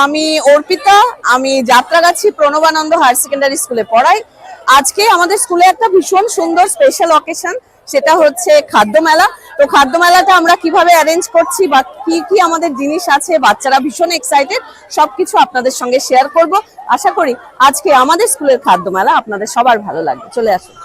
আমি অর্পিতা, আমি Jatragachhi Pranabananda higher secondary স্কুলে পড়াই। আজকে আমাদের স্কুলে একটা ভীষণ সুন্দর স্পেশাল অকেশন, সেটা হচ্ছে খাদ্য মেলা। তো খাদ্য মেলাটা আমরা কিভাবে অ্যারেঞ্জ করছি বা কি কি আমাদের জিনিস আছে, বাচ্চারা ভীষণ এক্সাইটেড, সবকিছু আপনাদের সঙ্গে শেয়ার করব। আশা করি আজকে আমাদের স্কুলের খাদ্য মেলা আপনাদের সবার ভালো লাগবে। চলে আসুন।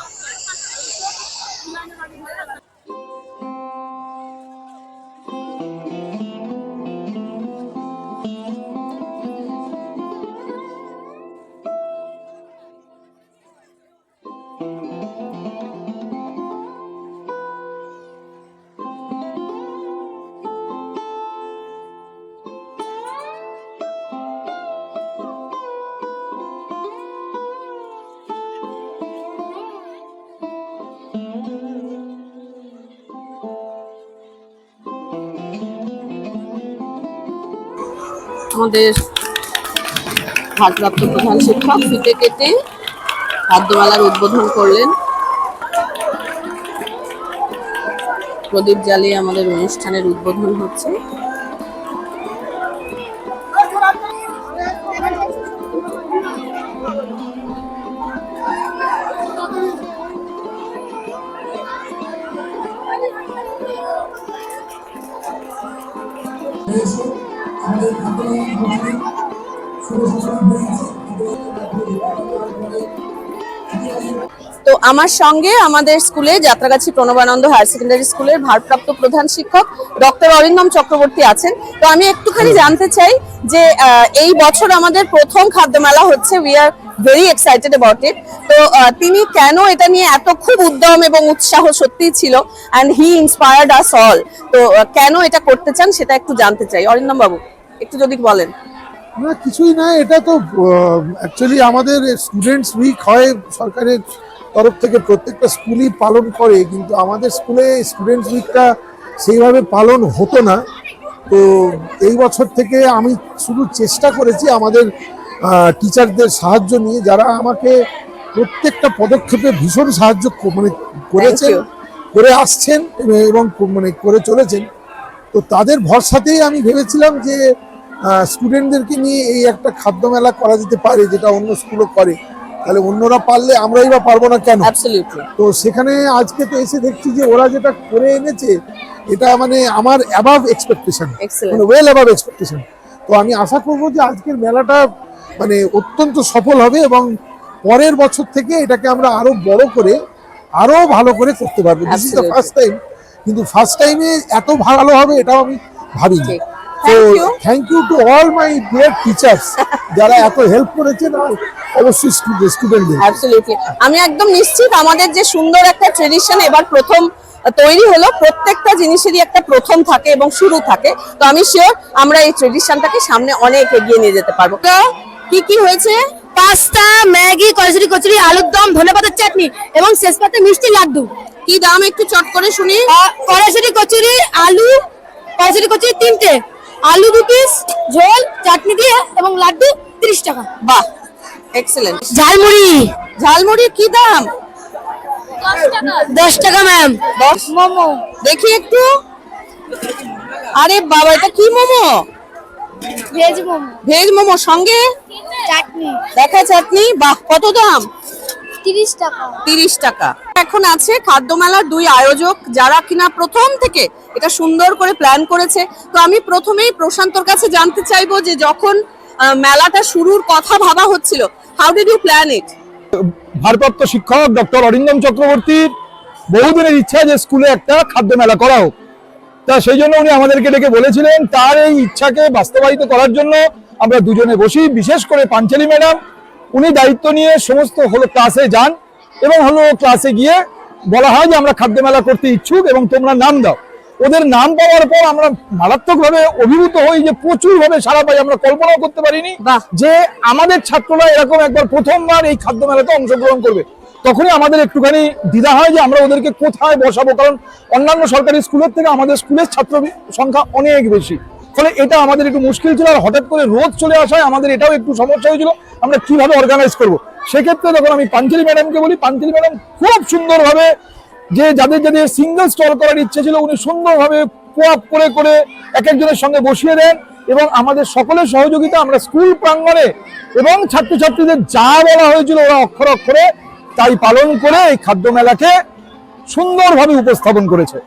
আমাদের ভারপ্রাপ্ত প্রধান শিক্ষক ফিতে কেটে খাদ্যমেলার উদ্বোধন করলেন। প্রদীপ জ্বালিয়ে আমাদের অনুষ্ঠানের উদ্বোধন হচ্ছে। তো আমার সঙ্গে আমাদের স্কুলে যাত্রাগাছি প্রণবানন্দ হায়ার সেকেন্ডারি স্কুলের ভারপ্রাপ্ত প্রধান শিক্ষক ডক্টর অরিন্দম চক্রবর্তী আছেন। তো আমি একটুখানি জানতে চাই যে এই বছর আমাদের প্রথম খাদ্য মেলা হচ্ছে, we are very excited about it. তো তিনি কেন এটা নিয়ে এত খুব উদ্যম এবং উৎসাহ সত্যিই ছিল, and he inspired us all. তো কেন এটা করতে চান সেটা একটু জানতে চাই। অরিন্দম বাবু একটু যদি বলেন। না, কিছুই না, এটা তো অ্যাকচুয়ালি আমাদের স্টুডেন্টস উইক হয় সরকারের তরফ থেকে, প্রত্যেকটা স্কুলই পালন করে, কিন্তু আমাদের স্কুলে স্টুডেন্টস উইকটা সেইভাবে পালন হতো না। তো এই বছর থেকে আমি শুধু চেষ্টা করেছি আমাদের টিচারদের সাহায্য নিয়ে, যারা আমাকে প্রত্যেকটা পদক্ষেপে ভীষণ সাহায্য করেছেন, করে আসছেন এবং করে চলেছেন। তো তাদের ভরসাতেই আমি ভেবেছিলাম যে স্টুডেন্টদেরকে নিয়ে এই একটা খাদ্য মেলা করা যেতে পারে, যেটা অন্য স্কুলও করে, তাহলে অন্যরা পারলে আমরাই বা পারবো না কেন? তো সেখানে আজকে তো এসে দেখছি যে ওরা যেটা করে এনেছে এটা মানে আমার অ্যাবাভ এক্সপেকটেশন, মানে ওয়েল অ্যাবাভ এক্সপেকটেশন। তো আমি আশা করবো যে আজকের মেলাটা মানে অত্যন্ত সফল হবে এবং পরের বছর থেকে এটাকে আমরা আরো বড় করে আরো ভালো করে করতে পারবো। This is the first time, কিন্তু ফার্স্ট টাইমে এত ভালো হবে এটাও আমি ভাবিনি। তো thank you to all my dear teachers যারা এত হেল্প করেছেন, আর অবশ্যই স্টুডেন্টদের। অ্যাবসলিউটলি, আমি একদম নিশ্চিত আমাদের যে সুন্দর একটা ট্রেডিশন এবার প্রথম তৈরি হলো, প্রত্যেকটা জিনিসেরই একটা প্রথম থাকে এবং শুরু থাকে। তো আমি শিওর আমরা এই ট্রেডিশনটাকে সামনে অনেক এগিয়ে নিয়ে যেতে পারবো। তো কি কি হয়েছে? পাস্তা, ম্যাগি, কচুরি কচুরি, আলুর দম, ধনেপাতার চাটনি এবং শেষ পাতে মিষ্টি লাড্ডু। কি দাম একটু চট করে শুনি। কড়াইশুঁটি কচুরি, আলু কড়াইশুঁটি কচুরি 3টে, আলু 2 পিস, ঝোল, চাটনি দিয়ে এবং লাড্ডু 30 টাকা। বাহ, এক্সেলেন্ট। ঝালমুড়ি, ঝালমুড়ি কি দাম? 10 টাকা ম্যাম। 10। মোমো দেখি একটু। আরে বাবা, এটা কি মোমো? ভেজ মোমো। ভেজ মোমো সঙ্গে চাটনি। দেখা চাটনি। বাহ, কত দাম? 30 টাকা। 30 টাকা। এখন আছে খাদ্য মেলার দুই আয়োজক, যারা কিনা প্রথম থেকে এটা সুন্দর করে প্ল্যান করেছে। তো আমি প্রথমেই প্রশান্তর কাছে জানতে চাইবো যে যখন মেলাটা শুরুর কথা ভাবা হচ্ছিল, how did you plan it? ভারপ্রাপ্ত শিক্ষক ডক্টর অরিন্দম চক্রবর্তীর বহুদিনের ইচ্ছা যে স্কুলে একটা খাদ্য মেলা করা হোক। তা সেই জন্য উনি আমাদেরকে ডেকে বলেছিলেন, তার এই ইচ্ছাকে বাস্তবায়িত করার জন্য আমরা দুজনে বসি, বিশেষ করে পাঞ্চালী ম্যাডাম উনি দায়িত্ব নিয়ে সমস্ত ক্লাসে যান এবং ক্লাসে গিয়ে বলা হয় যে আমরা খাদ্য মেলা করতে ইচ্ছুক এবং তোমরা নাম দাও। ওদের নাম পাওয়ার পর আমরা মারাত্মকভাবে অভিভূত হই যে প্রচুর ভাবে সারা পাই। আমরা কল্পনাও করতে পারিনি যে আমাদের ছাত্ররা এরকম একবার প্রথমবার এই খাদ্য মেলাতে অংশগ্রহণ করবে। তখনই আমাদের একটুখানি দ্বিধা হয় যে আমরা ওদেরকে কোথায় বসাবো, কারণ অন্যান্য সরকারি স্কুলের থেকে আমাদের স্কুলের ছাত্র সংখ্যা অনেক বেশি, ফলে এটা আমাদের একটু মুশকিল ছিল। আর হঠাৎ করে রোদ চলে আসায় আমাদের এটাও একটু সমস্যা হয়েছিল, আমরা কিভাবে অর্গানাইজ করবো। সেক্ষেত্রে যখন আমি পাঞ্চালী ম্যাডামকে বলি, পাঞ্চালী ম্যাডাম খুব সুন্দরভাবে যে যাদের সিঙ্গেল স্টল করার ইচ্ছে ছিল উনি সুন্দরভাবে কোঅপ করে এক একজনের সঙ্গে বসিয়ে দেন এবং আমাদের সকলের সহযোগিতা আমরা স্কুল প্রাঙ্গণে এবং ছাত্রছাত্রীদের যা বলা হয়েছিল ওরা অক্ষরে অক্ষরে তাই পালন করে এই খাদ্য মেলাকে সুন্দরভাবে উপস্থাপন করেছে।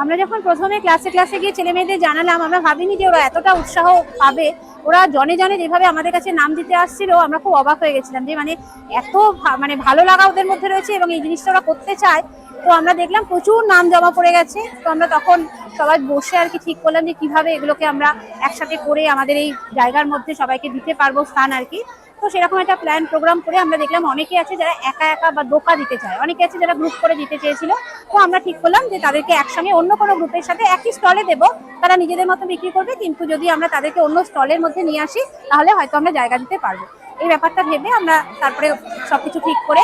আমরা যখন প্রথমে ক্লাসে গিয়ে ছেলে মেয়েদের জানালাম, আমরা ভাবিনি যে ওরা এতটা উৎসাহ পাবে। ওরা জনে জনে যেভাবে আমাদের কাছে নাম দিতে আসছিল, আমরা খুব অবাক হয়ে গেছিলাম যে মানে এত মানে ভালো লাগা ওদের মধ্যে রয়েছে এবং এই জিনিসটা ওরা করতে চায়। তো আমরা দেখলাম প্রচুর নাম জমা পড়ে গেছে। তো আমরা তখন সবাই বসে আর কি ঠিক করলাম যে কিভাবে এগুলোকে আমরা একসাথে করে আমাদের এই জায়গার মধ্যে সবাইকে দিতে পারবো স্থান আর কি। তো সেরকম একটা প্ল্যান প্রোগ্রাম করে আমরা দেখলাম অনেকে আছে যারা একা একা বা দোকা দিতে চায়, অনেকে আছে যারা গ্রুপ করে দিতে চেয়েছিল। তো আমরা ঠিক করলাম যে তাদেরকে একসঙ্গে অন্য কোনো গ্রুপের সাথে একই স্টলে দেবো, তারা নিজেদের মতো বিক্রি করবে, কিন্তু যদি আমরা তাদেরকে অন্য স্টলের মধ্যে নিয়ে আসি তাহলে হয়তো আমরা জায়গা দিতে পারবো। এই ব্যাপারটা ভেবে আমরা তারপরে সবকিছু ঠিক করে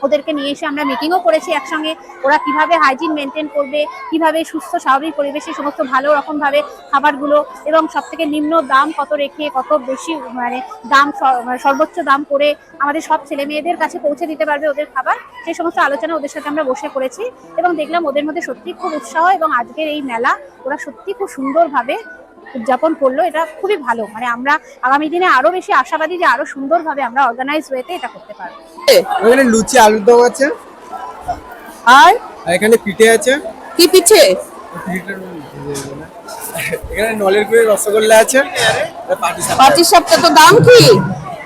ওদেরকে নিয়ে এসে আমরা মিটিংও করেছি একসঙ্গে। ওরা কিভাবে হাইজিন মেনটেন করবে, কিভাবে সুস্থ স্বাভাবিক পরিবেশে সমস্ত ভালো রকম ভাবে খাবারগুলো এবং সব থেকে নিম্ন দাম কত রেখে কত বেশি মানে দাম সর্বোচ্চ দাম করে আমাদের সব ছেলে মেয়েদের কাছে পৌঁছে দিতে পারবে ওদের খাবার, সেই সমস্ত আলোচনা ওদের সাথে আমরা বসে করেছি এবং দেখলাম ওদের মধ্যে সত্যি খুব উৎসাহ এবং আজকের এই মেলা ওরা সত্যি খুব সুন্দরভাবে উদযাপন করলো। এটা খুবই ভালো, মানে আমরা আগামী দিনে আরো বেশি আশাবাদী যে আরো সুন্দরভাবে আমরা অর্গানাইজ ওয়েতে এটা করতে পারবো। এখানে লুচি আলুর দম আছে, আর আর এখানে পিঠে আছে। কি পিঠে? এখানে নলের গুড়ের রসগোল্লা আছে। পাটিসাপটা তো দাম কি?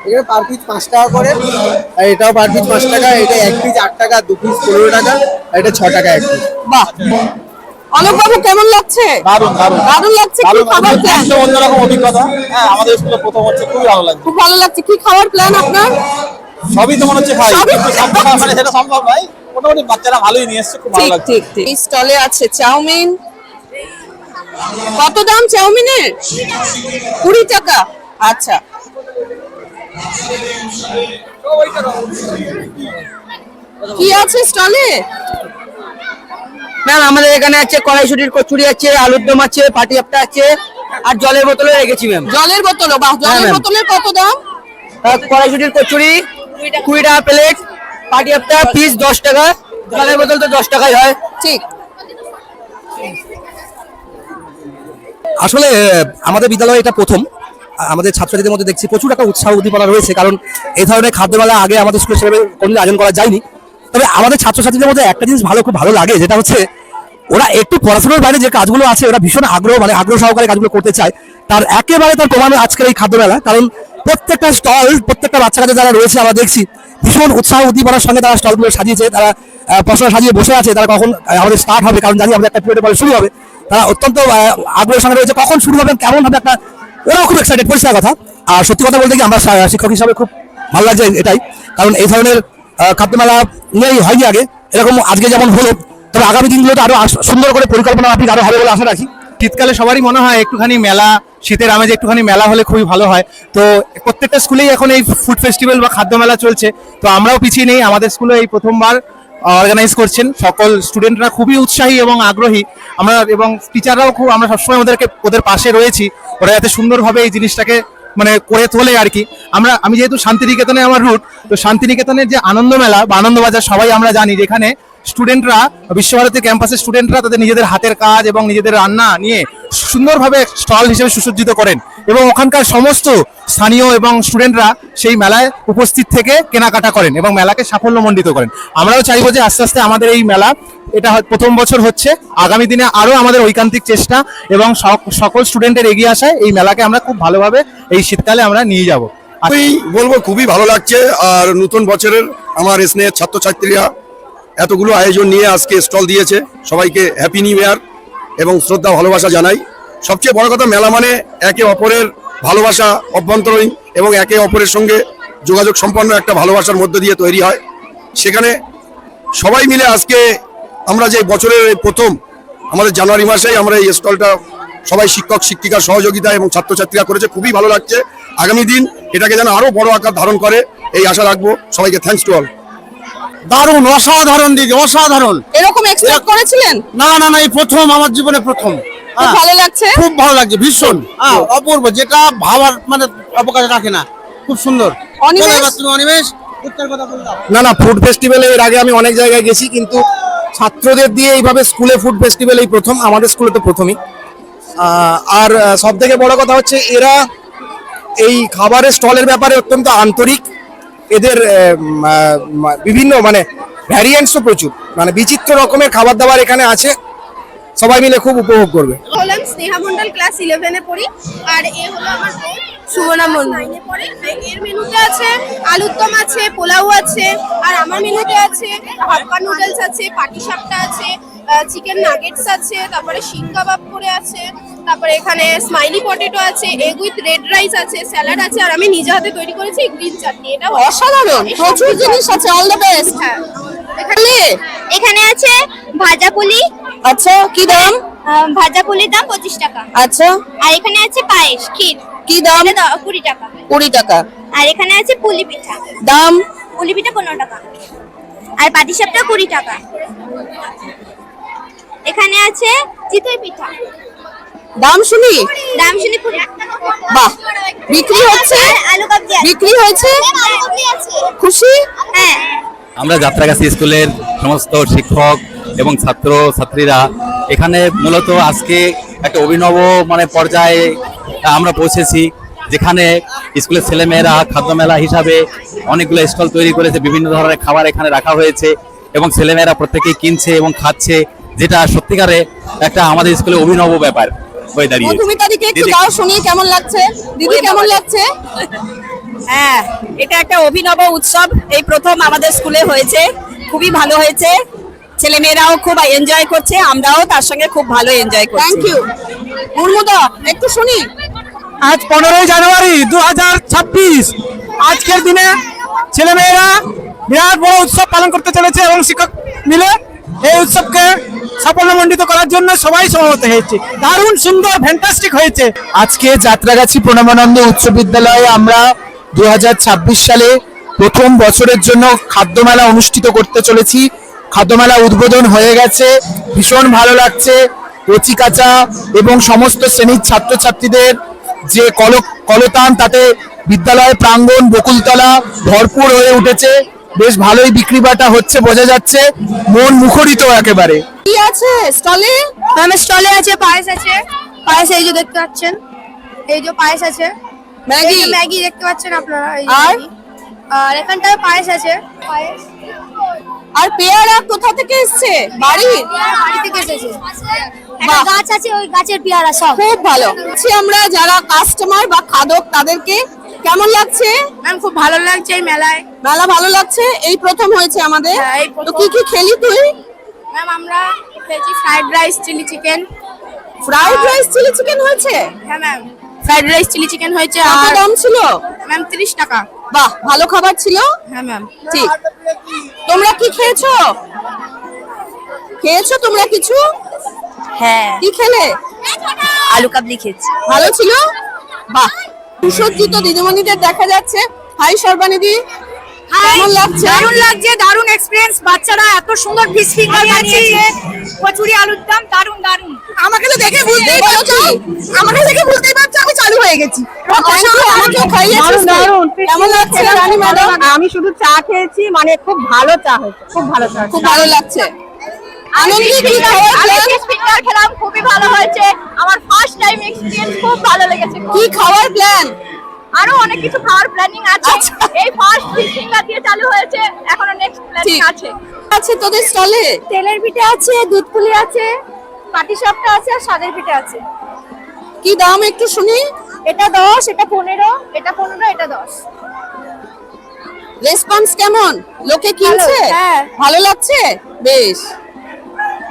এখানে পার পিস 5 টাকা করে, আর এটাও পার পিস 5 টাকা। এটা 1 পিস 8 টাকা, 2 পিস 15 টাকা, আর এটা 6 টাকা 1 পিস। বাহ, অলোক বাবু কেমন লাগছে? দারুণ লাগছে। কি খাবার প্ল্যান? অন্যরকম অভিজ্ঞতা। হ্যাঁ, আমাদের স্কুলে প্রথম হচ্ছে, খুবই ভালো লাগছে। খুব ভালো লাগছে। কি খাবার প্ল্যান আপনার? সবই তো মনে হচ্ছে খাই, সবই? কিন্তু সবটা মানে সেটা সম্ভব নয়। মোটামুটি বাচ্চারা ভালোই নিয়ে এসছে, খুব ভালো ঠিক লাগছে। ঠিক ঠিক। এই স্টলে আছে চাউমিন। কত দাম চাউমিনের? 20 টাকা। আচ্ছা, কি আছে স্টলে? ম্যাম আমাদের এখানে আছে কড়াইশুটির কচুরি আছে, আলুর দম আছে, পাটিসাপটা আছে, আর জলের বোতলও রেখেছি ম্যাম। জলের বোতলও? বাহ, জলের ma'am। বোতলের কত দাম? কড়াইশুটির কচুরি 20 টাকা প্লেট, পাটিসাপটা পিস 10 টাকা, জলের বোতল তো 10 টাকাই হয়। ঠিক। আসলে আমাদের বিদ্যালয়ে এটা প্রথম। আমাদের ছাত্রছাত্রীদের মধ্যে দেখছি প্রচুর একটা উৎসাহ উদ্দীপনা রয়েছে, কারণ এই ধরনের খাদ্যমেলা আগে আমাদের স্কুলে সেভাবে কোনোদিন আয়োজন করা যায়নি। তবে আমাদের ছাত্রছাত্রীদের মধ্যে একটা জিনিস খুব ভালো লাগে, যেটা হচ্ছে ওরা একটু পড়াশোনার বাইরে যে কাজগুলো আছে ওরা ভীষণ আগ্রহ সহকারে কাজগুলো করতে চায়। তার প্রমাণ আজকের এই খাদ্যমেলা, কারণ প্রত্যেকটা স্টল, প্রত্যেকটা বাচ্চা কাছে যারা রয়েছে আমরা দেখছি ভীষণ উৎসাহ উদ্দীপনার সঙ্গে তারা স্টলগুলো সাজিয়েছে, তারা পড়াশোনা সাজিয়ে বসে আছে, তারা কখন আমাদের স্টার্ট হবে, কারণ জানি আমাদের একটা পিরিয়ডের পরে শুরু হবে। তারা অত্যন্ত আগ্রহের সঙ্গে রয়েছে কখন শুরু হবে, কেমন হবে একটা, ওরাও খুব এক্সাইটেড, পরিষ্কার কথা। আর সত্যি কথা বলতে কি আমরা শিক্ষক হিসাবে খুব ভালো লাগছে এটাই, কারণ এই ধরনের খাদ্যমেলা নিয়েই হয়নি আগে, এরকম আজকে যেমন হলো। তবে আগামী দিনগুলোতে আরো সুন্দর করে পরিকল্পনা আপনি আরো হবে বলে আশা রাখি। শীতকালে সবারই মনে হয় একটুখানি মেলা, শীতের আমেজে একটুখানি মেলা হলে খুবই ভালো হয়। তো প্রত্যেকটা স্কুলেই এখন এই ফুড ফেস্টিভ্যাল বা খাদ্য মেলা চলছে, তো আমরাও পিছিয়ে নেই। আমাদের স্কুলে এই প্রথমবার অর্গানাইজ করছেন, সকল স্টুডেন্টরা খুবই উৎসাহী এবং আগ্রহী। আমরা এবং টিচাররাও খুব, আমরা সবসময় ওদের পাশে রয়েছি, ওরা যাতে সুন্দরভাবে এই জিনিসটাকে মানে করে তোলে আর কি। আমি যেহেতু শান্তিনিকেতনে আমার রুট, তো শান্তিনিকেতনের যে আনন্দ মেলা বা আনন্দবাজার সবাই আমরা জানি, যেখানে স্টুডেন্টরা, বিশ্বভারতী ক্যাম্পাসের স্টুডেন্টরা তাদের নিজেদের হাতের কাজ এবং নিজেদের রান্না নিয়ে সুন্দরভাবে স্টল হিসেবে সুসজ্জিত করেন এবং ওখানকার সমস্ত স্থানীয় এবং স্টুডেন্টরা সেই মেলায় উপস্থিত থেকে কেনাকাটা করেন এবং মেলাকে সাফল্যমণ্ডিত করেন। আমরাও চাইবো যে আস্তে আস্তে আমাদের এই মেলা, এটা প্রথম বছর হচ্ছে, আগামী দিনে আরো আমাদের ঐকান্তিক চেষ্টা এবং সকল স্টুডেন্টের এগিয়ে আসায় এই মেলাকে আমরা খুব ভালোভাবে এই শীতকালে আমরা নিয়ে যাব। আমি বলবো খুবই ভালো লাগছে। আর নতুন বছরের আমার স্নেহের ছাত্রছাত্রীরা এতগুলো আয়োজন নিয়ে আজকে স্টল দিয়েছে, সবাইকে হ্যাপি নিউ ইয়ার এবং শ্রদ্ধা ভালোবাসা জানাই। সবচেয়ে বড় কথা, মেলা মানে একে অপরের ভালোবাসা, অভ্যন্তরীণ এবং একে অপরের সঙ্গে যোগাযোগ সম্পন্ন একটা ভালোবাসার মধ্য দিয়ে তৈরি হয়। সেখানে সবাই মিলে আজকে আমরা যে বছরের প্রথম আমাদের জানুয়ারি মাসেই আমরা এই স্টলটা সবাই শিক্ষক শিক্ষিকার সহযোগিতা এবং ছাত্রছাত্রীরা করেছে, খুবই ভালো লাগছে। আগামী দিন এটাকে যেন আরো বড় আকার ধারণ করে এই আশা রাখবো। সবাইকে থ্যাঙ্কস টু অল। দারুণ, অসাধারণ দিদি, অসাধারণ। এরকম এক্সপেক্ট করেছিলেন? না না না, এই প্রথম, আমার জীবনে প্রথম। খুব ভালো লাগছে? খুব ভালো লাগছে, ভীষণ অপূর্ব, যেটা ভাবার মানে অবকাশ রাখে না, খুব সুন্দর। তুমি অনিমেষ কথা বললাম না, ফুড ফেস্টিভ্যালে এর আগে আমি অনেক জায়গায় গেছি, কিন্তু ছাত্রদের দিয়ে এইভাবে স্কুলে ফুড ফেস্টিভ্যাল এই প্রথম, আমাদের স্কুলে তো প্রথমই। আর সব থেকে বড় কথা হচ্ছে এরা এই খাবারের স্টলের ব্যাপারে অত্যন্ত আন্তরিক। এদের বিভিন্ন মানে ভ্যারিয়েন্টসও প্রচুর, মানে বিচিত্র রকমের খাবার দাবার এখানে আছে, সবাই মিলে খুব উপভোগ করবে। হলাম স্নেহা মন্ডল, ক্লাস 11 এ পড়ি। আর এ হলো আমার বোন সুমনা মন্ডল। এর মেনুতে আছে আলুর দম আছে, পোলাও আছে, আর আমার মেনুতে আছে হাক্কা নুডলস আছে, পাটিসাপটা আছে, চিকেন নাগেটস আছে, তারপরে শিক কাবাব করে আছে, তারপরে এখানে স্মাইলি পটেটো আছে, এগ উইথ রেড রাইস আছে, স্যালাড আছে, আর আমি নিজে হাতে তৈরি করেছি গ্রিন চাটনি। এটা অসাধারণ, প্রচুর জিনিস আছে। All the best. হ্যাঁ, এখানে আছে ভাজা পুলি। আচ্ছা, কি দাম? ভাজা পুলির দাম 25 টাকা। আচ্ছা, আর এখানে আছে পায়েস ক্ষীর, কি দাম? 20 টাকা। 20 টাকা। আর এখানে আছে পুলি পিঠা, দাম? পুলি পিঠা 15 টাকা। আর পাটিসাপটা 20 টাকা। এখানে আছে চিতই পিঠা, দাম শুনি? দাম শুনি 20 টাকা। বাহ, বিক্রি হচ্ছে? আলু কাবলি আছে। বিক্রি হয়েছে? আলু কাবলি আছে। খুশি? হ্যাঁ। আমরা যাত্রাগাছি স্কুলের সমস্ত শিক্ষক এবং ছাত্র ছাত্রীরা এখানে মূলত আজকে একটা অভিনব মানে পর্যায়ে আমরা পৌঁছেছি, যেখানে স্কুলের ছেলেমেয়েরা খাদ্য মেলা হিসাবে অনেকগুলো স্টল তৈরি করেছে, বিভিন্ন ধরনের খাবার এখানে রাখা হয়েছে এবং ছেলেমেয়েরা প্রত্যেকেই কিনছে এবং খাচ্ছে, যেটা সত্যিকারে একটা আমাদের স্কুলে অভিনব ব্যাপার হয়ে দাঁড়িয়েছে। মধুমিতাদিকে একটু দাও শুনি কেমন লাগছে। দিদি কেমন লাগছে? হ্যাঁ, এটা একটা অভিনব উৎসব, এই প্রথম আমাদের স্কুলে হয়েছে, খুবই ভালো হয়েছে। ছেলেমেয়েরাও খুব এনজয় করছে, আমরাও তার সঙ্গে খুব ভালো এনজয় করছি। Thank you. মুর্মুদা একটু শুনি। আজ 15 জানুয়ারি 2026, আজকের দিনে ছেলেমেয়েরা বিরাট বড় উৎসব পালন করতে চলেছে এবং শিক্ষক মিলে এই উৎসবকে সাফল্যমণ্ডিত করার জন্য সবাই সমবেত হয়েছে। দারুণ সুন্দর, ফ্যান্টাস্টিক হয়েছে। আজকে যাত্রাগাছি প্রণবানন্দ উচ্চ বিদ্যালয়ে আমরা 2026 সালে প্রথম বছরের জন্য খাদ্য মেলা অনুষ্ঠিত করতে চলেছি। খাদ্য মেলা উদ্বোধন হয়ে গেছে, ভীষণ ভালো লাগছে। কচি কাঁচা এবং সমস্ত শ্রেণীর ছাত্রছাত্রীদের যে কলতান, তাতে বিদ্যালয়ের প্রাঙ্গণ বকুলতলা ভরপুর হয়ে উঠেছে। বেশ ভালোই বিক্রি বাটা হচ্ছে, বোঝা যাচ্ছে, মন মুখরিত একেবারে। কি আছে স্টলে? ম্যাম স্টলে আছে পায়েস আছে, পায়েস এই যে দেখতে পাচ্ছেন, এই যে পায়েস আছে, ম্যাগি? এই যে ম্যাগি দেখতে পাচ্ছেন আপনারা, এই যে আর? ম্যাগি। আর এখানটায় পায়েস আছে, পায়েস আর পেয়ারা কোথা থেকে এসছে? বাড়ির? বাড়ি থেকে এসেছে। একটা গাছ আছে, ওই গাছের পেয়ারা সব। খুব ভালো। আমরা যারা কাস্টমার বা খাদক তাদেরকে কেমন লাগছে? ম্যাম খুব ভালো লাগছে এই মেলায়। মেলা ভালো লাগছে, এই প্রথম হয়েছে আমাদের। হ্যাঁ, এই তো প্রথম। কি কি খেলি তুই? ম্যাম আমরা খেয়েছি fried rice, chilli chicken. Fried rice chilli chicken হয়েছে? হ্যাঁ ma'am, fried rice chilli chicken হয়েছে। কত আর দাম ছিল? ম্যাম 30 টাকা। বাহ, ভালো খাবার ছিল। হ্যাঁ ম্যাম। ঠিক। তোমরা কি খেয়েছো? খেয়েছো তোমরা কিছু? হ্যাঁ, কি খেলে? আলু কাবলি খেয়েছি। ভালো ছিল? বাহ, সুসজ্জিত দিদিমণিদের দেখা যাচ্ছে। হাই সর্বানিধি, কেমন লাগছে? দারুণ লাগছে, দারুণ এক্সপেরিয়েন্স। বাচ্চারা এত সুন্দর ফিশ ফিঙ্গার বানিয়েছে, কচুরি আলুর দম, দারুণ দারুণ। আমাকে তো দেখে বুঝতেই পারছো, আমাকে দেখে বুঝতেই পারছো আমি চালু হয়ে গেছি। আমাকেও খাইয়েছিস তুই। কেমন লাগছে রানী ম্যাডাম? আমি শুধু চা খেয়েছি, মানে খুব ভালো চা হয়েছে, খুব ভালো চা। খুব ভালো লাগছে। আনন্দি কি খাবার plan? ফিঙ্গার খেলাম, খুবই ভালো হয়েছে। আমার ফার্স্ট টাইম এক্সপেরিয়েন্স, খুব ভালো লেগেছে। কি খাবার প্ল্যান? আরো অনেক কিছু খাওয়ার প্ল্যানিং আছে। আচ্ছা। এই ফার্স্ট ফিঙ্গার দিয়ে চালু হয়েছে, এখনো নেক্সট প্ল্যানিং ঠিক আছে। আছে তোদের স্টলে? তেলের পিঠা আছে, দুধ পুলি আছে, পাটিসাপটা আছে, আর সাদের পিঠা আছে। কি দাম একটু শুনি। এটা 10, এটা 15, এটা 15, এটা 10। রেসপন্স কেমন? লোকে কিনছে? হ্যাঁ। ভালো লাগছে? বেশ।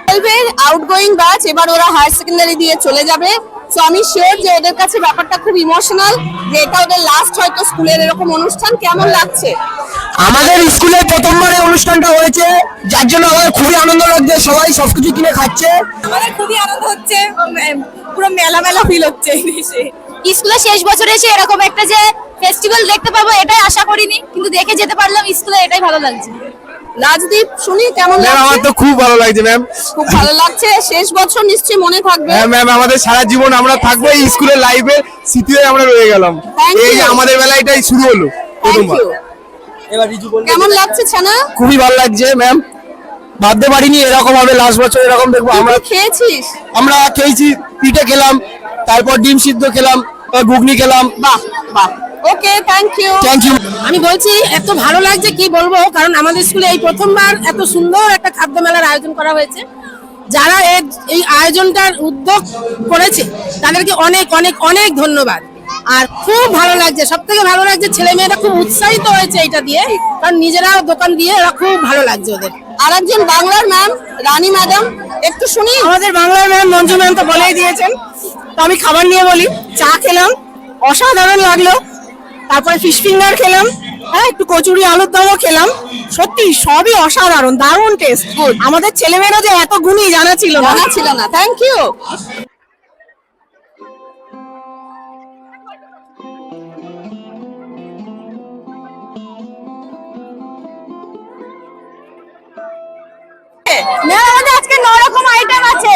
12 আউটগোয়িং ব্যাচ, এবার ওরা হায়ার সেকেন্ডারি দিয়ে চলে যাবে। সো আমি শিওর যে ওদের কাছে ব্যাপারটা খুব ইমোশনাল, যে এটা ওদের লাস্ট হয়তো স্কুলের এরকম অনুষ্ঠান। কেমন লাগছে? আমাদের স্কুলে প্রথমবার এই অনুষ্ঠানটা হয়েছে, যার জন্য আমাদের খুবই আনন্দ লাগছে। সবাই সবকিছু কিনে খাচ্ছে। আমাদের খুবই আনন্দ হচ্ছে, পুরো মেলা মেলা ফিল হচ্ছে এই দেশে। স্কুলে শেষ বছরে এসে এরকম একটা যে ফেস্টিভ্যাল দেখতে পাবো, এটাই আশা করিনি, কিন্তু দেখে যেতে পারলাম স্কুলে, এটাই ভালো লাগছে। রাজদীপ শুনি কেমন ম্যাম আমার লাগছে? তো খুব ভালো লাগছে ম্যাম। খুব ভালো লাগছে। শেষ বছর নিশ্চয়ই মনে থাকবে। হ্যাঁ ম্যাম, আমাদের সারা জীবন আমরা থাকবো এই স্কুলের লাইফে, স্মৃতি হয়ে আমরা রয়ে গেলাম। Thank এই you. আমাদের বেলা এটাই শুরু হলো Thank প্রথমবার। you. কেমন লাগছে ছানা? খুবই ভালো লাগছে ম্যাম, ভাবতে পারিনি এরকম হবে, লাস্ট বছর এরকম দেখবো। আমরা খেয়েছিস? আমরা খেয়েছি, পিঠে খেলাম, তারপর ডিম সিদ্ধ খেলাম, ঘুগনি খেলাম। বাহ বাহ, okay, thank you. Thank you. আমি বলছি এত ভালো লাগছে কি বলবো, কারণ আমাদের স্কুলে এই প্রথমবার এত সুন্দর একটা খাদ্য মেলার আয়োজন করা হয়েছে। যারা এই আয়োজনটার উদ্যোগ করেছে তাদেরকে অনেক অনেক অনেক ধন্যবাদ। আর খুব ভালো লাগছে, সব থেকে ভালো লাগছে ছেলে মেয়েরা খুব উৎসাহিত হয়েছে এটা দিয়ে, কারণ নিজেরাও দোকান দিয়ে এরা খুব ভালো লাগছে ওদের। আরেকজন বাংলার ম্যাম রানী ম্যাডাম, একটু শুনি। আমাদের বাংলার ম্যাম মঞ্জু ম্যাম তো বলেই দিয়েছেন, তো আমি খাবার নিয়ে বলি। চা খেলাম, অসাধারণ লাগলো। তারপরে ফিশ ফিঙ্গার খেলাম, হ্যাঁ, একটু কচুরি আলুর দমও খেলাম। সত্যি সবই অসাধারণ, দারুণ টেস্ট। আমাদের ছেলেমেয়েরা যে এত গুণী জানা ছিল না। Thank you. ম্যাম আমাদের আজকে 9 রকম আইটেম আছে।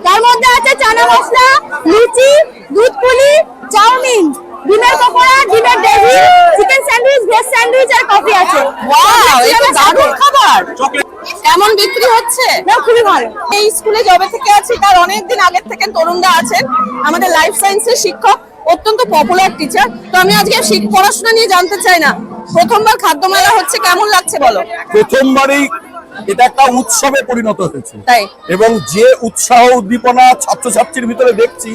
তার মধ্যে আছে চানা মশলা, লুচি, দুধ পুলি, চাউমিন, ডিমের পকোড়া, ডিমের gravy, chicken sandwich, veg sandwich আর কফি আছে। ওয়াও, এটা দারুণ খাবার। কেমন বিক্রি হচ্ছে? না, খুবই ভালো। এই স্কুলে যবে থেকে আছি তার অনেকদিন আগের থেকে তরুণদা আছেন, আমাদের লাইফ সায়েন্সের শিক্ষক, অত্যন্ত পপুলার টিচার। তো আমি আজকে পড়াশোনা নিয়ে জানতে চাই না, প্রথমবার খাদ্য মেলা হচ্ছে, কেমন লাগছে বলো? প্রথমবারই এটা একটা উৎসবে পরিণত হয়েছে, তাই এবং যে উৎসাহ উদ্দীপনা ছাত্রছাত্রীর ভিতরে দেখছি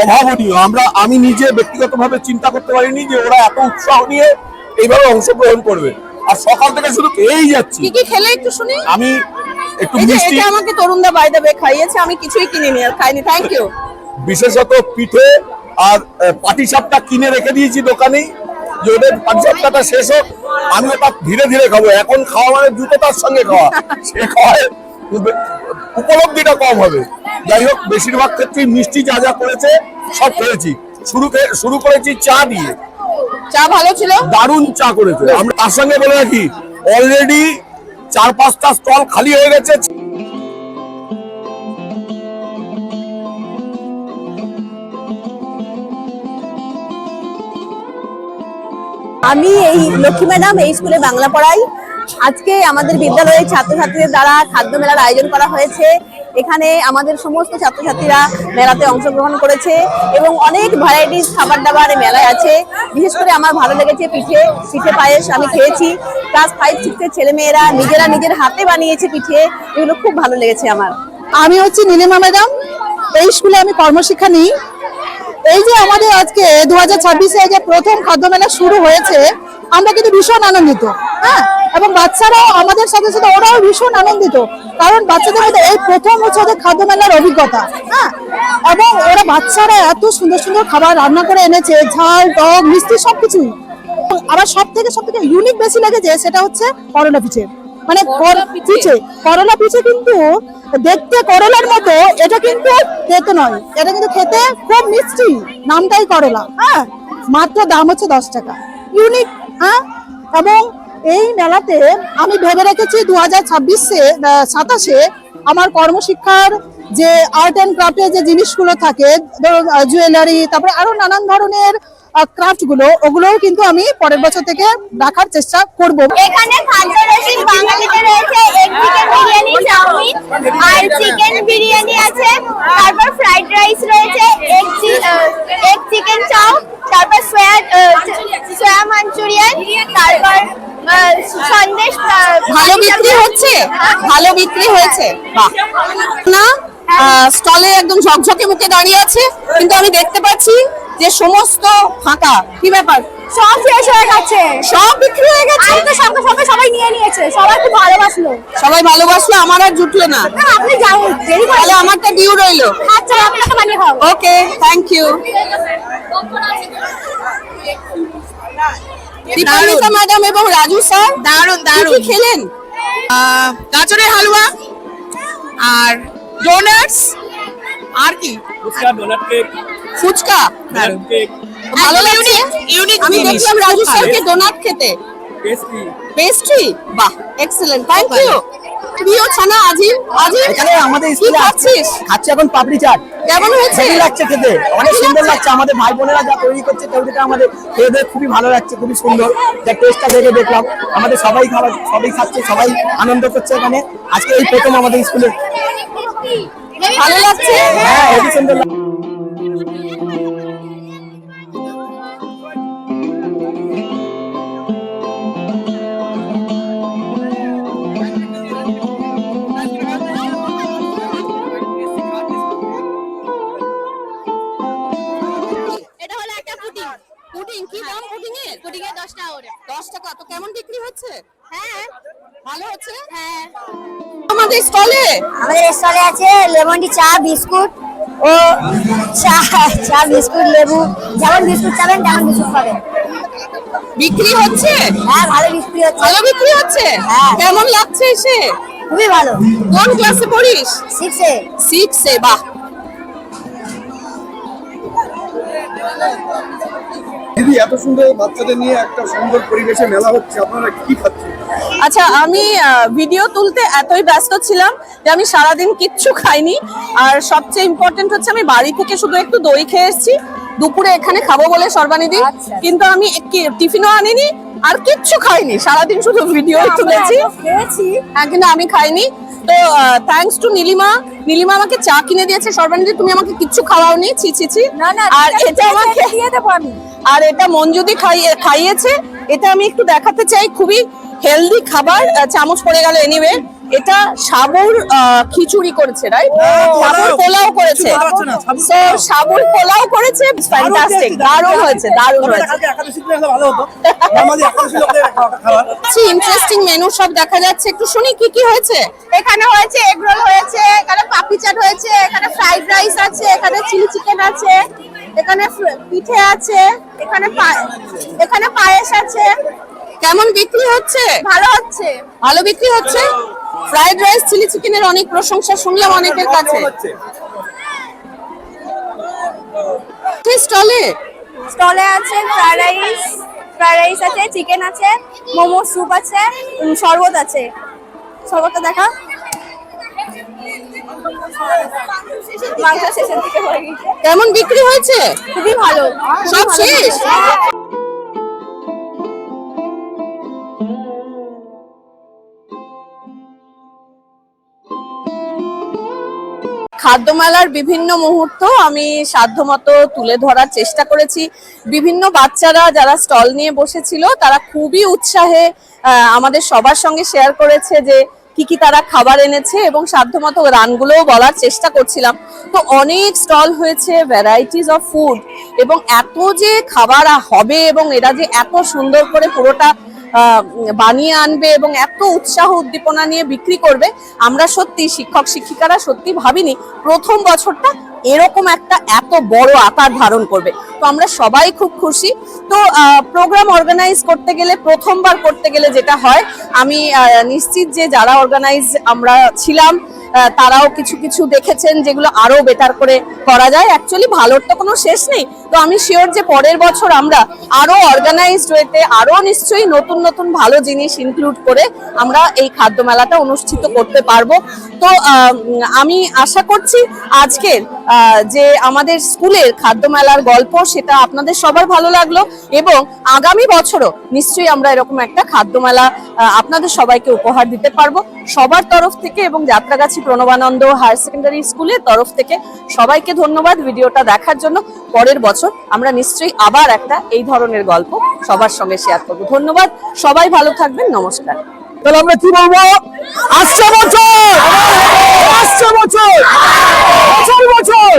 অভাবনীয়। আমি নিজে ব্যক্তিগতভাবে চিন্তা করতে পারিনি যে ওরা এত উৎসাহ নিয়ে এইভাবে অংশগ্রহণ করবে। আর সকাল থেকে শুধু খেয়েই যাচ্ছি। কি কি খেলে একটু শুনি। আমি একটু এই যে মিষ্টি, এটা আমাকে তরুণদা বাই দ্য ওয়ে খাইয়েছে, আমি কিছুই কিনিনি আর খাইনি। Thank you. বিশেষত পিঠে আর পাটিসাপটা কিনে রেখে দিয়েছি দোকানেই, যে ওদের পাটিসাপটাটা শেষ হোক, আমি ওটা ধীরে ধীরে খাবো। এখন খাওয়া মানে দ্রুততার সঙ্গে খাওয়া, সে খাওয়ায় উপলব্ধিটা কম হবে। যাই হোক, বেশিরভাগ ক্ষেত্রেই মিষ্টি যা যা করেছে সব খেয়েছি। শুরু করেছি চা দিয়ে। চা ভালো ছিল, দারুণ চা করেছে। আমরা তার সঙ্গে বলে রাখি, অলরেডি 4-5টা স্টল খালি হয়ে গেছে। আমি এই লক্ষ্মী ম্যাডাম এই স্কুলে বাংলা পড়াই। আজকে আমাদের বিদ্যালয়ের ছাত্রছাত্রীদের দ্বারা খাদ্য মেলার আয়োজন করা হয়েছে। এখানে আমাদের সমস্ত ছাত্রছাত্রীরা মেলাতে অংশগ্রহণ করেছে এবং অনেক ভ্যারাইটিস খাবার দাবার মেলায় আছে। বিশেষ করে আমার ভালো লেগেছে পিঠে পায়েস, আমি খেয়েছি। ক্লাস 5-6 এর ছেলেমেয়েরা নিজেরা নিজের হাতে বানিয়েছে পিঠে, এগুলো খুব ভালো লেগেছে আমার। আমি হচ্ছি নীলিমা ম্যাডাম, এই স্কুলে আমি কর্মশিক্ষা নিই। এই যে আমাদের আজকে 2026-এ যে প্রথম খাদ্য মেলা শুরু হয়েছে, আমরা কিন্তু ভীষণ আনন্দিত। হ্যাঁ, এবং বাচ্চারাও আমাদের সাথে সাথে ওরাও ভীষণ আনন্দিত, কারণ বাচ্চাদের মধ্যে এই প্রথম হচ্ছে ওদের খাদ্য মেলার অভিজ্ঞতা। হ্যাঁ, এবং ওরা বাচ্চারা এত সুন্দর সুন্দর খাবার রান্না করে এনেছে, ঝাল, টক, মিষ্টি সবকিছুই। আবার সব থেকে ইউনিক বেশি লেগেছে সেটা হচ্ছে করলা পিঠে। মানে করলা পিঠে কিন্তু দেখতে করলার মতো, এটা কিন্তু তেতো নয়, এটা কিন্তু খেতে খুব মিষ্টি, নামটাই করলা। হ্যাঁ, মাত্র দাম হচ্ছে 10 টাকা, ইউনিক। হ্যাঁ, এবং এই মেলাতে আমি ভেবে রেখেছি 2026-27 আমার কর্মশিক্ষার যে আর্ট অ্যান্ড ক্রাফটের যে জিনিসগুলো থাকে, ধরুন জুয়েলারি, তারপরে আরো নানান ধরনের ক্রাফট গুলো, ওগুলোও কিন্তু আমি পরের বছর থেকে রাখার চেষ্টা করব। এখানে খাদ্য রসিক বাঙালিতে রয়েছে এগ চিকেন বিরিয়ানি, চাউমিন আর চিকেন বিরিয়ানি আছে। তারপর ফ্রাইড রাইস রয়েছে, এগ চিকেন চাউ, তারপর সোয়া মাঞ্চুরিয়ান, তারপর সন্দেশ। ভালো বিক্রি হচ্ছে, ভালো বিক্রি হয়েছে। বাহ, না স্টলে একদম ঝকঝকে মুখে দাঁড়িয়ে আছে, কিন্তু আমি দেখতে পাচ্ছি যে সমস্ত ফাঁকা। কি ব্যাপার? সব শেষ হয়ে গেছে, সব বিক্রি হয়ে গেছে। তো সঙ্গে সঙ্গে সবাই নিয়ে নিয়েছে, সবাই খুব ভালোবাসলো। সবাই ভালোবাসলো, আমার আর জুটলো না। আপনি যাও, দেরি করে। তাহলে আমারটা ডিউ রইলো। আচ্ছা, আপনাকে বানিয়ে খাও। ওকে, থ্যাংক ইউ। দীপান্বিতা ম্যাডাম এবং রাজু স্যার দারুণ কি খেলেন? গাজরের হালুয়া আর ডোনাটস আর কি ফুচকা। ভালো লাগছে। ইউনিক আমি দেখলাম রাজু স্যারকে ডোনাট খেতে। পেস্ট্রি, বাহ, এক্সেলেন্ট, থ্যাংক ইউ। প্রিয় ছানা আজিম, এখানে আমাদের কি স্কুলে খাচ্ছিস? খাচ্ছে এখন পাপড়ি চাট। কেমন হয়েছে? হেভি লাগছে খেতে, অনেক সুন্দর লাগছে। আমাদের ভাই বোনেরা যা তৈরি করছে তৈরিটা আমাদের খেতে খুবই ভালো লাগছে, খুবই সুন্দর। যা টেস্টটা দেখে দেখলাম, আমাদের সবাই খাচ্ছে, সবাই আনন্দ করছে এখানে। আজকে এই প্রথম আমাদের স্কুলে, ভালো লাগছে। হ্যাঁ, হেভি সুন্দর লাগছে। পুডিং কি দাম পুডিং এর? পুডিং এর 10 টাকা করে। 10 টাকা। তো কেমন বিক্রি হচ্ছে? হ্যাঁ ভালো হচ্ছে? হ্যাঁ। আমাদের স্টলে আমাদের স্টলে আছে লেমন টি চা, বিস্কুট ও চা বিস্কুট, লেবু, যেমন বিস্কুট চাবেন তেমন বিস্কুট পাবেন। বিক্রি হচ্ছে? হ্যাঁ ভালো বিক্রি হচ্ছে। ভালো বিক্রি হচ্ছে? হ্যাঁ। কেমন লাগছে এসে? খুবই ভালো। কোন ক্লাসে পড়িস? 6 এ। 6 এ। বাহ। দিদি, এত সুন্দর বাচ্চাদের নিয়ে একটা সুন্দর পরিবেশে মেলা হচ্ছে, আপনারা কি খাচ্ছেন? আচ্ছা, আমি ভিডিও তুলতে এতই ব্যস্ত ছিলাম যে আমি সারাদিন কিচ্ছু খাইনি। আর সবচেয়ে ইম্পর্টেন্ট হচ্ছে আমি বাড়ি থেকে শুধু একটু দই খেয়ে এসেছি দুপুরে এখানে খাবো বলে সর্বানিধি, কিন্তু আমি টিফিনও আনিনি আর কিচ্ছু খাইনি, সারাদিন শুধু ভিডিও তুলেছি। হ্যাঁ, কিন্তু আমি খাইনি। তো থ্যাঙ্কস টু নীলিমা। নীলিমা আমাকে চা কিনে দিয়েছে। সর্বানিধি, তুমি আমাকে কিচ্ছু খাওয়াওনি। ছি ছি ছি। আর এটা আমাকে আর এটা মঞ্জুদি খাইয়েছে। এটা আমি একটু দেখাতে চাই, খুবই হেলদি খাবার। চামচ পড়ে গেল। এনিওয়ে, এটা সাবুর খিচুড়ি করেছে, রাইট? সাবুর পোলাও করেছে। সো সাবুর পোলাও করেছে, ফ্যান্টাস্টিক, দারুণ হয়েছে, দারুণ হয়েছে। ইন্টারেস্টিং মেনু সব দেখা যাচ্ছে, একটু শুনি কি কি হয়েছে। এখানে হয়েছে এগ রোল হয়েছে, এখানে পাপড়ি চাট হয়েছে, এখানে ফ্রাইড রাইস আছে, এখানে চিলি চিকেন আছে, এখানে পিঠে আছে, এখানে পায়েস আছে। কেমন বিক্রি হচ্ছে? ভালো হচ্ছে। ভালো বিক্রি হচ্ছে। ফ্রাইড রাইস, চিলি চিকেনের অনেক প্রশংসা শুনলাম অনেকের কাছে। স্টলে আছে ফ্রাইড রাইস আছে, চিকেন আছে, মোমো স্যুপ আছে, শরবত আছে। শরবতটা দেখা। মাংস শেষের দিকে হয়ে গেছে। কেমন বিক্রি হয়েছে? খুবই ভালো। সব শেষ? খাদ্যমেলার বিভিন্ন মুহূর্ত আমি সাধ্যমতো তুলে ধরার চেষ্টা করেছি। বিভিন্ন বাচ্চারা যারা স্টল নিয়ে বসেছিল তারা খুবই উৎসাহে আমাদের সবার সঙ্গে শেয়ার করেছে যে কি কি তারা খাবার এনেছে, এবং সাধ্যমতো গানগুলোও বলার চেষ্টা করছিলাম। তো অনেক স্টল হয়েছে, ভ্যারাইটিস অফ ফুড, এবং এত যে খাবার হবে এবং এরা যে এত সুন্দর করে পুরোটা বানিয়ে আনবে এবং এত উৎসাহ উদ্দীপনা নিয়ে বিক্রি করবে, আমরা সত্যি শিক্ষক শিক্ষিকারা সত্যি ভাবিনি প্রথম বছরটা এরকম একটা এত বড় আকার ধারণ করবে। তো আমরা সবাই খুব খুশি। তো প্রোগ্রাম অর্গানাইজ করতে গেলে, প্রথমবার করতে গেলে যেটা হয়, আমি নিশ্চিত যে যারা অর্গানাইজ আমরা ছিলাম তারাও কিছু কিছু দেখেছেন যেগুলো আরো বেটার করে করা যায়। অ্যাকচুয়ালি ভালোর তো কোনো শেষ নেই। তো আমি শিওর যে পরের বছর আমরা আরো অর্গানাইজড ওয়েতে আরো নিশ্চয়ই নতুন নতুন ভালো জিনিস ইনক্লুড করে আমরা এই খাদ্য মেলাটা অনুষ্ঠিত করতে পারবো। তো আমি আশা করছি আজকের যে আমাদের স্কুলের খাদ্য মেলার গল্প সেটা আপনাদের সবার ভালো লাগলো, এবং আগামী বছরও নিশ্চয়ই আমরা এরকম একটা খাদ্য মেলা আপনাদের সবাইকে উপহার দিতে পারবো। সবার তরফ থেকে এবং যাত্রাগাছি প্রণবানন্দ হায়ার সেকেন্ডারি স্কুলের তরফ থেকে সবাইকে ধন্যবাদ ভিডিওটা দেখার জন্য। পরের বছর আমরা নিশ্চয়ই আবার একটা এই ধরনের গল্প সবার সঙ্গে শেয়ার করবো। ধন্যবাদ, সবাই ভালো থাকবেন, নমস্কার। তাহলে আমরা কি বলবো? আসছে বছর, আসছে বছর, বছর বছর